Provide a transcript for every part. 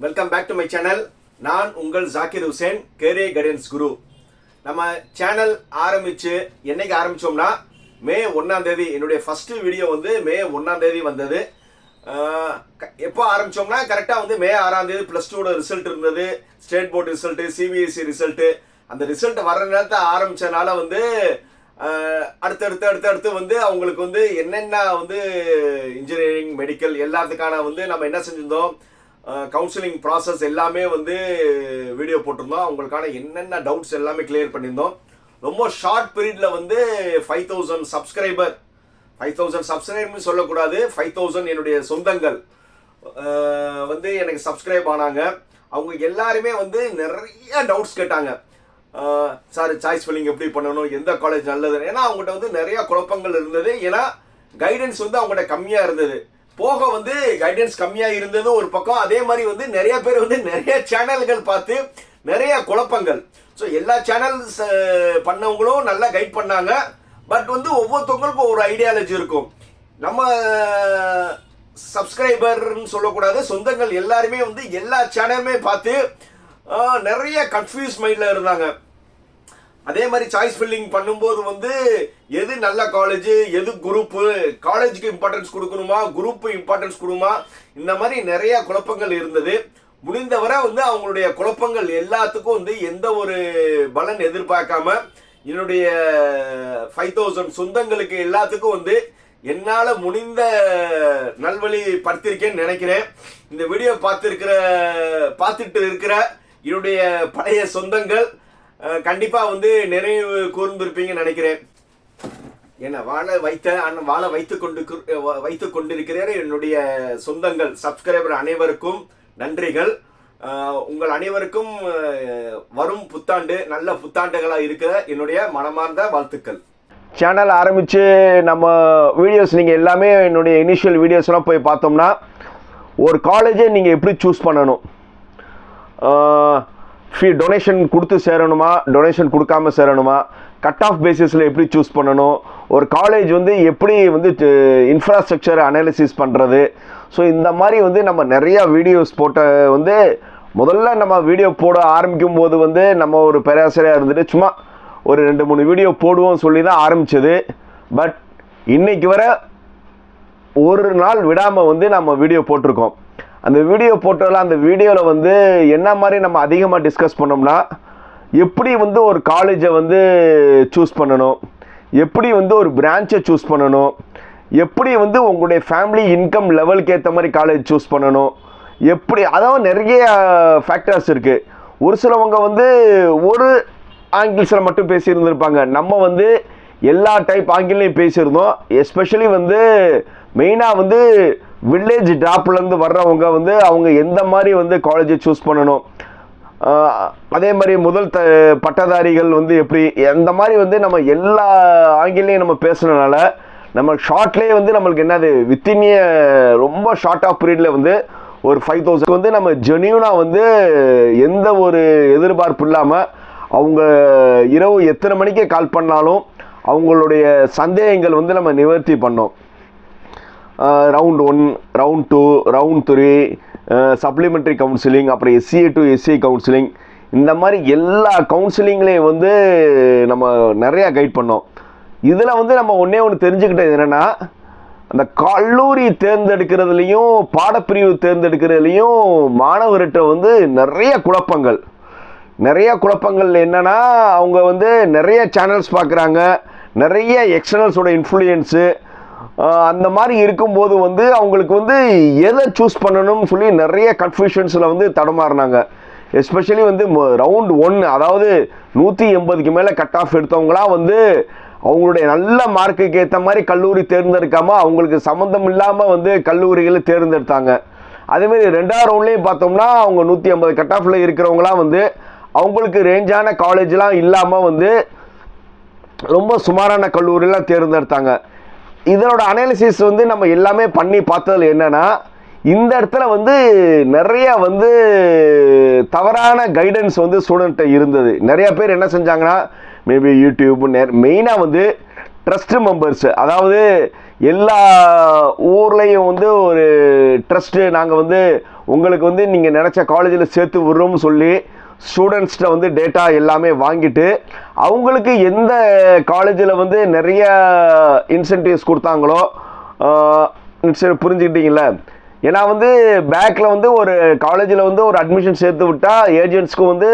Welcome back to my channel. நான் உங்கள் Zakir Hussain, career guidance guru. நம்ம சேனல் ஆரம்பிச்சு என்னைக்கு ஆரம்பிச்சோம்னா மே 1ஆம் தேதி. என்னுடைய ஃபர்ஸ்ட் வீடியோ வந்து மே 1ஆம் தேதி வந்தது. எப்போ ஆரம்பிச்சோம்னா கரெக்டாக வந்து மே 6ஆம் தேதி +2 ரிசல்ட் இருந்தது. State board result, CBSE result. அந்த ரிசல்ட் வர்ற நேரத்தை ஆரம்பிச்சனால வந்து அடுத்தடுத்து வந்து அவங்களுக்கு வந்து என்னென்ன வந்து இன்ஜினியரிங், மெடிக்கல் எல்லாத்துக்கான வந்து நம்ம என்ன செஞ்சிருந்தோம், கவுன்சிலிங் ப்ராசஸ் எல்லாமே வந்து வீடியோ போட்டிருந்தோம். அவங்களுக்கான என்னென்ன டவுட்ஸ் எல்லாமே கிளியர் பண்ணியிருந்தோம். ரொம்ப ஷார்ட் பீரியடில் வந்து 5000 சப்ஸ்கிரைபர், 5000 சப்ஸ்கிரைபர்னு சொல்லக்கூடாது, 5000 என்னுடைய சொந்தங்கள் வந்து எனக்கு சப்ஸ்கிரைப் ஆனாங்க. அவங்க எல்லாருமே வந்து நிறைய டவுட்ஸ் கேட்டாங்க. சார், சாய்ஸ் ஃபில்லிங் எப்படி பண்ணணும், எந்த காலேஜ் நல்லது, ஏன்னா அவங்ககிட்ட வந்து நிறைய குழப்பங்கள் இருந்தது. ஏன்னா கைடன்ஸ் வந்து அவங்ககிட்ட கம்மியாக இருந்தது. போக வந்து கைடன்ஸ் கம்மியாக இருந்தது ஒரு பக்கம். அதே மாதிரி வந்து நிறைய பேர் வந்து நிறைய சேனல்கள் பார்த்து நிறைய குழப்பங்கள். ஸோ எல்லா சேனல்ஸ் பண்ணவங்களும் நல்லா கைட் பண்ணாங்க. பட் வந்து ஒவ்வொருத்தவங்களுக்கும் ஒரு ஐடியாலஜி இருக்கும். நம்ம சப்ஸ்கிரைபர்னு சொல்லக்கூடாது, சொந்தங்கள் எல்லாருமே வந்து எல்லா சேனலுமே பார்த்து நிறைய கன்ஃபியூஸ் மைண்டில் இருந்தாங்க. அதே மாதிரி சாய்ஸ் ஃபில்லிங் பண்ணும்போது வந்து எது நல்ல காலேஜ், எது குரூப்பு, காலேஜுக்கு இம்பார்ட்டன்ஸ் கொடுக்கணுமா, குரூப்பு இம்பார்ட்டன்ஸ் கொடுமா, இந்த மாதிரி நிறைய குழப்பங்கள் இருந்தது. முடிந்தவரை வந்து அவங்களுடைய குழப்பங்கள் எல்லாத்துக்கும் வந்து எந்த ஒரு பலன் எதிர்பார்க்காம என்னுடைய 5000 சொந்தங்களுக்கு எல்லாத்துக்கும் வந்து என்னால் முடிந்த நல்வழி படுத்திருக்கேன்னு நினைக்கிறேன். இந்த வீடியோ பார்த்துட்டு இருக்கிற என்னுடைய பழைய சொந்தங்கள் கண்டிப்பாக வந்து நிறைவு கூர்ந்திருப்பீங்கன்னு நினைக்கிறேன். என்னை வாழ வைத்து கொண்டிருக்கிற என்னுடைய சொந்தங்கள், சப்ஸ்கிரைபர் அனைவருக்கும் நன்றிகள். உங்கள் அனைவருக்கும் வரும் புத்தாண்டு நல்ல புத்தாண்டுகளாக இருக்கிற என்னுடைய மனமார்ந்த வாழ்த்துக்கள். சேனல் ஆரம்பித்து நம்ம வீடியோஸ் நீங்கள் எல்லாமே என்னுடைய இனிஷியல் வீடியோஸ்லாம் போய் பார்த்தோம்னா, ஒரு காலேஜை நீங்கள் எப்படி சூஸ் பண்ணணும், டொனேஷன் கொடுத்து சேரணுமா, டொனேஷன் கொடுக்காம சேரணுமா, கட் ஆஃப் பேசிஸில் எப்படி சூஸ் பண்ணணும், ஒரு காலேஜ் வந்து எப்படி வந்து இன்ஃப்ராஸ்ட்ரக்சர் அனாலிசிஸ் பண்ணுறது. ஸோ இந்த மாதிரி வந்து நம்ம நிறையா வீடியோஸ் போட்ட வந்து முதல்ல நம்ம வீடியோ போட ஆரம்பிக்கும் போது வந்து நம்ம ஒரு பேராசிரியராக இருந்துட்டு சும்மா ஒரு 2-3 வீடியோ போடுவோம் சொல்லி தான் ஆரம்பித்தது. பட் இன்னைக்கு வர ஒரு நாள் விடாமல் வந்து நம்ம வீடியோ போட்டிருக்கோம். அந்த வீடியோ போட்டதில் அந்த வீடியோவில் வந்து என்ன மாதிரி நம்ம அதிகமாக டிஸ்கஸ் பண்ணோம்னா, எப்படி வந்து ஒரு காலேஜை வந்து சூஸ் பண்ணணும், எப்படி வந்து ஒரு பிரான்ச்சை சூஸ் பண்ணணும், எப்படி வந்து உங்களுடைய ஃபேமிலி இன்கம் லெவலுக்கு ஏற்ற மாதிரி காலேஜ் சூஸ் பண்ணணும், எப்படி, அதாவது நிறைய ஃபேக்டர்ஸ் இருக்குது. ஒரு சிலவங்க வந்து ஒரு ஆங்கிள்ஸில் மட்டும் பேசியிருந்துருப்பாங்க. நம்ம வந்து எல்லா டைப் ஆங்கிலையும் பேசியிருந்தோம். எஸ்பெஷலி வந்து மெயினாக வந்து வில்லேஜ் ட்ராப்லேருந்து வர்றவங்க வந்து அவங்க எந்த மாதிரி வந்து காலேஜை சூஸ் பண்ணணும், அதே மாதிரி முதல் பட்டதாரிகள் வந்து எப்படி, அந்த மாதிரி வந்து நம்ம எல்லா ஆங்கிலையும் நம்ம பேசுனதுனால நம்ம ஷார்ட்லேயே வந்து நம்மளுக்கு என்னது வித்தினிய ரொம்ப ஷார்ட் ஆஃப் பீரியடில் வந்து ஒரு 5000 வந்து நம்ம ஜென்யூனாக வந்து எந்த ஒரு எதிர்பார்ப்பு இல்லாமல் அவங்க இரவு எத்தனை மணிக்கு கால் பண்ணாலும் அவங்களுடைய சந்தேகங்கள் வந்து நம்ம நிவர்த்தி பண்ணோம். Round 1, round 2, round 3, supplementary counselling, அப்புறம் SCA to SCA கவுன்சிலிங், இந்த மாதிரி எல்லா கவுன்சிலிங்லேயும் வந்து நம்ம நிறையா கைட் பண்ணோம். இதில் வந்து நம்ம ஒன்று தெரிஞ்சுக்கிட்டது என்னென்னா, அந்த கல்லூரி தேர்ந்தெடுக்கிறதுலையும் பாடப்பிரிவு தேர்ந்தெடுக்கிறதுலையும் மாணவர்கிட்ட வந்து நிறைய குழப்பங்கள் என்னென்னா, அவங்க வந்து நிறைய சேனல்ஸ் பார்க்குறாங்க, நிறைய எக்ஸ்டர்னல்ஸோட இன்ஃப்ளூயன்ஸு, அந்த மாதிரி இருக்கும்போது வந்து அவங்களுக்கு வந்து எதை சூஸ் பண்ணணும்னு சொல்லி நிறைய கன்ஃபியூஷன்ஸில் வந்து தடமாறினாங்க. எஸ்பெஷலி வந்து ரவுண்ட் 1, அதாவது 180க்கு மேலே கட் ஆஃப் எடுத்தவங்களாம் வந்து அவங்களுடைய நல்ல மார்க்குக்கு ஏற்ற மாதிரி கல்லூரி தேர்ந்தெடுக்காமல் அவங்களுக்கு சம்மந்தம் இல்லாமல் வந்து கல்லூரிகளை தேர்ந்தெடுத்தாங்க. அதேமாதிரி 2ஆவது ரவுண்ட்லேயும் பார்த்தோம்னா அவங்க 150 கட் ஆஃபில் இருக்கிறவங்களாம் வந்து அவங்களுக்கு ரேஞ்சான காலேஜ்லாம் இல்லாமல் வந்து ரொம்ப சுமாரான கல்லூரியெலாம் தேர்ந்தெடுத்தாங்க. இதனோட அனாலிசிஸ் வந்து நம்ம எல்லாமே பண்ணி பார்த்ததில் என்னென்னா, இந்த இடத்துல வந்து நிறைய வந்து தவறான கைடன்ஸ் வந்து ஸ்டூடெண்ட்டை இருந்தது. நிறைய பேர் என்ன செஞ்சாங்கன்னா, மேபி யூடியூப் மெயினாக வந்து ட்ரஸ்ட் மெம்பர்ஸ், அதாவது எல்லா ஊர்லேயும் வந்து ஒரு ட்ரஸ்ட்டு நாங்கள் வந்து உங்களுக்கு வந்து நீங்கள் நினச்ச காலேஜில் சேர்த்து விடுறோம்னு சொல்லி ஸ்டூடெண்ட்ஸ்கிட்ட வந்து டேட்டா எல்லாமே வாங்கிட்டு அவங்களுக்கு எந்த காலேஜில் வந்து நிறைய இன்சென்டிவ்ஸ் கொடுத்தாங்களோ புரிஞ்சுக்கிட்டீங்களா? ஏன்னா வந்து பேக்கில் வந்து ஒரு காலேஜில் வந்து ஒரு அட்மிஷன் சேர்த்து விட்டால் ஏஜென்ட்ஸ்க்கு வந்து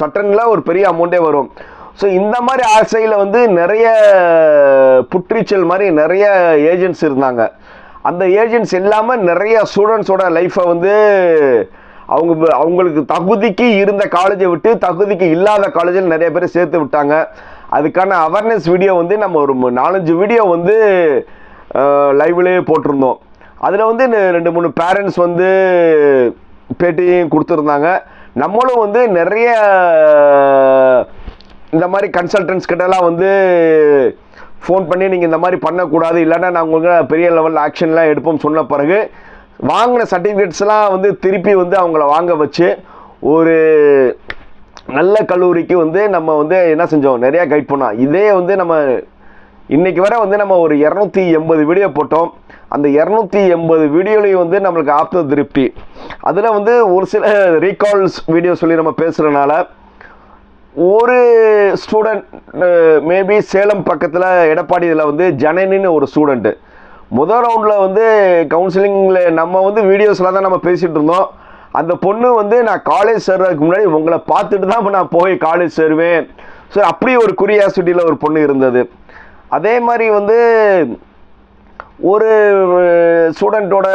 சட்டனில் ஒரு பெரிய அமௌண்ட்டே வரும். ஸோ இந்த மாதிரி ஆசையில் வந்து நிறைய புற்றிச்சல் மாதிரி நிறைய ஏஜென்ட்ஸ் இருந்தாங்க. அந்த ஏஜென்ட்ஸ் இல்லாமல் நிறைய ஸ்டூடெண்ட்ஸோட லைஃப்பை வந்து அவங்களுக்கு தகுதிக்கு இருந்த காலேஜை விட்டு தகுதிக்கு இல்லாத காலேஜில் நிறைய பேர் சேர்த்து விட்டாங்க. அதுக்கான அவேர்னஸ் வீடியோ வந்து நம்ம ஒரு 4-5 வீடியோ வந்து லைவ்லேயே போட்டிருந்தோம். அதில் வந்து 2-3 பேரண்ட்ஸ் வந்து பேட்டியும் கொடுத்துருந்தாங்க. நம்மளும் வந்து நிறைய இந்த மாதிரி கன்சல்டன்ஸ் கிட்டலாம் வந்து ஃபோன் பண்ணி நீங்கள் இந்த மாதிரி பண்ணக்கூடாது, இல்லைன்னா நான் உங்களுக்கு பெரிய லெவலில் ஆக்ஷன்லாம் எடுப்போம் சொன்ன பிறகு வாங்கின சர்டிஃபிகேட்ஸ்லாம் வந்து திருப்பி வந்து அவங்கள வாங்க வச்சு ஒரு நல்ல கல்லூரிக்கு வந்து நம்ம வந்து என்ன செஞ்சோம், நிறையா கைட் பண்ணோம். இதே வந்து நம்ம இன்றைக்கி வரை வந்து நம்ம ஒரு 280 வீடியோ போட்டோம். அந்த 280 வீடியோலையும் வந்து நம்மளுக்கு ஆப்த திருப்தி. அதில் வந்து ஒரு சில ரீகால்ஸ் வீடியோ சொல்லி நம்ம பேசுகிறனால ஒரு ஸ்டூடெண்ட் மேபி சேலம் பக்கத்தில் எடப்பாடியில் வந்து ஜனனின்னு ஒரு ஸ்டூடெண்ட்டு முதல் ரவுண்டில் வந்து கவுன்சிலிங்கில் நம்ம வந்து வீடியோஸில் தான் நம்ம பேசிகிட்டு இருந்தோம். அந்த பொண்ணு வந்து நான் காலேஜ் சேர்றதுக்கு முன்னாடி உங்களை பார்த்துட்டு தான் இப்போ நான் போய் காலேஜ் சேருவேன். ஸோ அப்படி ஒரு குரியாசிட்டியில் ஒரு பொண்ணு இருந்தது. அதே மாதிரி வந்து ஒரு ஸ்டூடெண்ட்டோட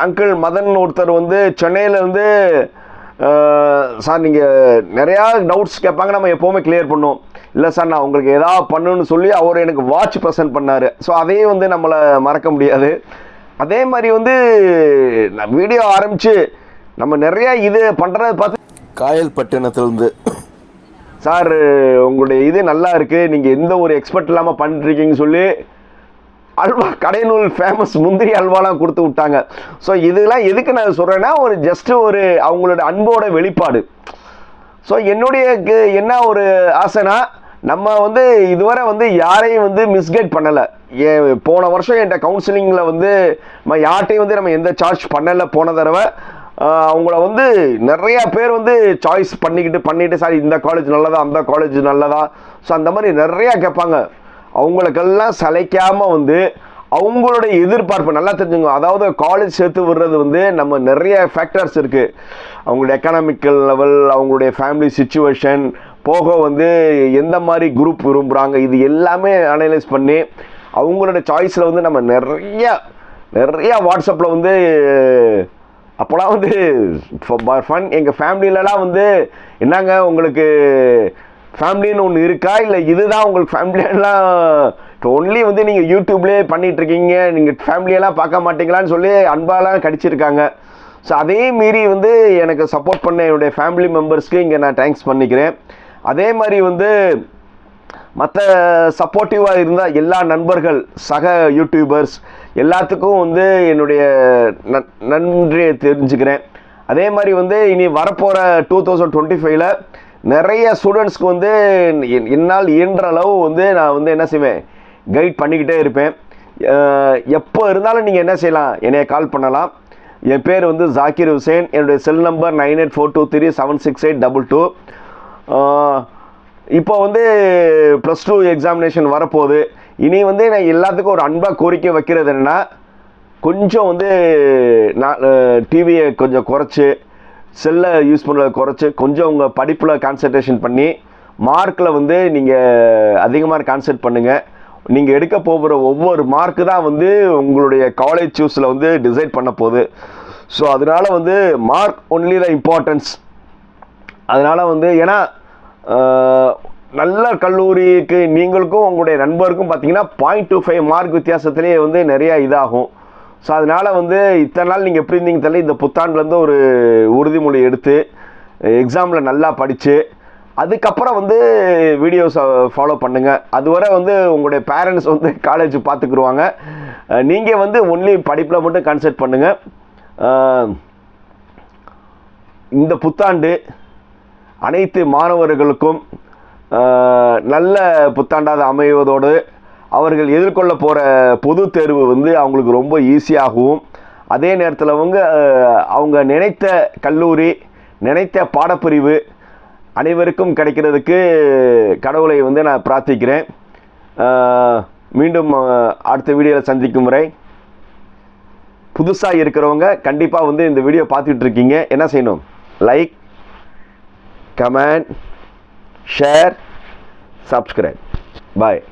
அங்கிள் மதன் ஒருத்தர் வந்து சென்னையிலேருந்து சார் நீங்கள் நிறையா டவுட்ஸ் கேட்பாங்க, நம்ம எப்போவுமே கிளியர் பண்ணுவோம். இல்லை சார் நான் உங்களுக்கு எதாவது பண்ணணும்னு சொல்லி அவர் எனக்கு வாட்ச் ப்ரெசென்ட் பண்ணார். ஸோ அதையும் வந்து நம்மளை மறக்க முடியாது. அதே மாதிரி வந்து நான் வீடியோ ஆரம்பித்து நம்ம நிறையா இது பண்ணுறத பார்த்து காயல்பட்டினத்துலேருந்து சார் உங்களுடைய இது நல்லா இருக்குது, நீங்கள் எந்த ஒரு எக்ஸ்பர்ட் இல்லாமல் பண்ணிட்டுருக்கீங்கன்னு சொல்லி அல்வா கடைநூல் ஃபேமஸ் முந்திரி அல்வாலாம் கொடுத்து விட்டாங்க. ஸோ இதெல்லாம் எதுக்கு நான் சொல்கிறேன்னா ஒரு ஜஸ்ட்டு ஒரு அவங்களோட அன்போட வெளிப்பாடு. ஸோ என்னுடைய என்ன ஒரு ஆசைனா நம்ம வந்து இதுவரை வந்து யாரையும் வந்து மிஸ்கைட் பண்ணலை. போன வருஷம் என்கிட்ட கவுன்சிலிங்கில் வந்து நம்ம யார்ட்டையும் வந்து நம்ம எந்த சார்ஜ் பண்ணலை. போன தடவை அவங்கள வந்து நிறையா பேர் வந்து சாய்ஸ் பண்ணிட்டு சார் இந்த காலேஜ் நல்லதா அந்த காலேஜ் நல்லதா, ஸோ அந்த மாதிரி நிறையா கேட்பாங்க. அவங்களுக்கெல்லாம் சளைக்காமல் வந்து அவங்களுடைய எதிர்பார்ப்பு நல்லா தெரிஞ்சுங்க. அதாவது காலேஜ் சேர்த்து விடுறது வந்து நம்ம நிறைய ஃபேக்டர்ஸ் இருக்குது. அவங்களுடைய எக்கனாமிக்கல் லெவல், அவங்களுடைய ஃபேமிலி சிச்சுவேஷன் போக வந்து எந்த மாதிரி குரூப் விரும்புகிறாங்க, இது எல்லாமே அனலைஸ் பண்ணி அவங்களோட சாய்ஸில் வந்து நம்ம நிறையா வாட்ஸ்அப்பில் வந்து அப்போலாம் வந்து ஃபன் எங்கள் ஃபேமிலியிலலாம் வந்து என்னங்க உங்களுக்கு ஃபேமிலின்னு ஒன்று இருக்கா, இல்லை இதுதான் உங்களுக்கு ஃபேமிலியெல்லாம் இப்போ ஒன்லி வந்து நீங்கள் யூடியூப்லேயே பண்ணிகிட்ருக்கீங்க, நீங்கள் ஃபேமிலியெல்லாம் பார்க்க மாட்டீங்களான்னு சொல்லி அன்பாலாம் கடிச்சிருக்காங்க. ஸோ அதே மீறி வந்து எனக்கு சப்போர்ட் பண்ண என்னுடைய ஃபேமிலி மெம்பர்ஸ்க்கு இங்கே நான் தேங்க்ஸ் பண்ணிக்கிறேன். அதே மாதிரி வந்து மற்ற சப்போர்ட்டிவாக இருந்தால் எல்லா நண்பர்கள் சக யூடியூபர்ஸ் எல்லாத்துக்கும் வந்து என்னுடைய நன்றியை தெரிஞ்சுக்கிறேன். அதே மாதிரி வந்து இனி வரப்போகிற 2025 நிறைய ஸ்டூடெண்ட்ஸ்க்கு வந்து என்னால் இயன்ற அளவு வந்து நான் வந்து என்ன செய்வேன், கைட் பண்ணிக்கிட்டே இருப்பேன். எப்போ இருந்தாலும் நீங்கள் என்ன செய்யலாம், என்னைய கால் பண்ணலாம். என் பேர் வந்து ஜாக்கிர் ஹுசேன். என்னுடைய செல் நம்பர் 9842376822. இப்போ வந்து +2 எக்ஸாமினேஷன் வரப்போகுது. இனி வந்து நான் எல்லாத்துக்கும் ஒரு அன்பாக கோரிக்கை வைக்கிறது என்னென்னா, கொஞ்சம் வந்து நான் டிவியை கொஞ்சம் குறைச்சி செல்லை யூஸ் பண்ணுறதை குறைச்சி கொஞ்சம் உங்கள் படிப்பில் கான்சன்ட்ரேஷன் பண்ணி மார்க்கில் வந்து நீங்கள் அதிகமாக கான்சன்ட்ரேட் பண்ணுங்கள். நீங்கள் எடுக்க போகிற ஒவ்வொரு மார்க்கு தான் வந்து உங்களுடைய காலேஜ் சூஸில் வந்து டிசைட் பண்ண போகுது. ஸோ அதனால் வந்து மார்க் ஒன்லி த இம்பார்ட்டன்ஸ். அதனால் வந்து ஏன்னா நல்ல கல்லூரிக்கு நீங்களுக்கும் உங்களுடைய நண்பருக்கும் பார்த்தீங்கன்னா 0.25 மார்க் வித்தியாசத்துலேயே வந்து நிறையா இதாகும். ஸோ அதனால் வந்து இத்தனை நாள் நீங்கள் எப்படி இருந்தீங்க தெரியல, இந்த புத்தாண்டுலேருந்து ஒரு உறுதிமொழி எடுத்து எக்ஸாமில் நல்லா படித்து அதுக்கப்புறம் வந்து வீடியோஸை ஃபாலோ பண்ணுங்கள். அதுவரை வந்து உங்களுடைய பேரண்ட்ஸ் வந்து காலேஜ் பார்த்துக்குருவாங்க. நீங்கள் வந்து ஒன்லி படிப்பில் மட்டும் கான்சன்ட்ரேட் பண்ணுங்கள். இந்த புத்தாண்டு அனைத்து மாணவர்களுக்கும் நல்ல புத்தாண்டாக அமைவதோடு அவர்கள் எதிர்கொள்ள போகிற பொது தேர்வு வந்து அவங்களுக்கு ரொம்ப ஈஸியாகவும், அதே நேரத்தில் அவங்க நினைத்த கல்லூரி, நினைத்த பாடப்பிரிவு அனைவருக்கும் கிடைக்கிறதுக்கு கடவுளை வந்து நான் பிரார்த்திக்கிறேன். மீண்டும் அடுத்த வீடியோவில் சந்திக்கும் வரை, புதுசாக இருக்கிறவங்க கண்டிப்பாக வந்து இந்த வீடியோ பார்த்துட்டு இருக்கீங்க, என்ன செய்யணும்? Like, comment, share, subscribe. பாய்.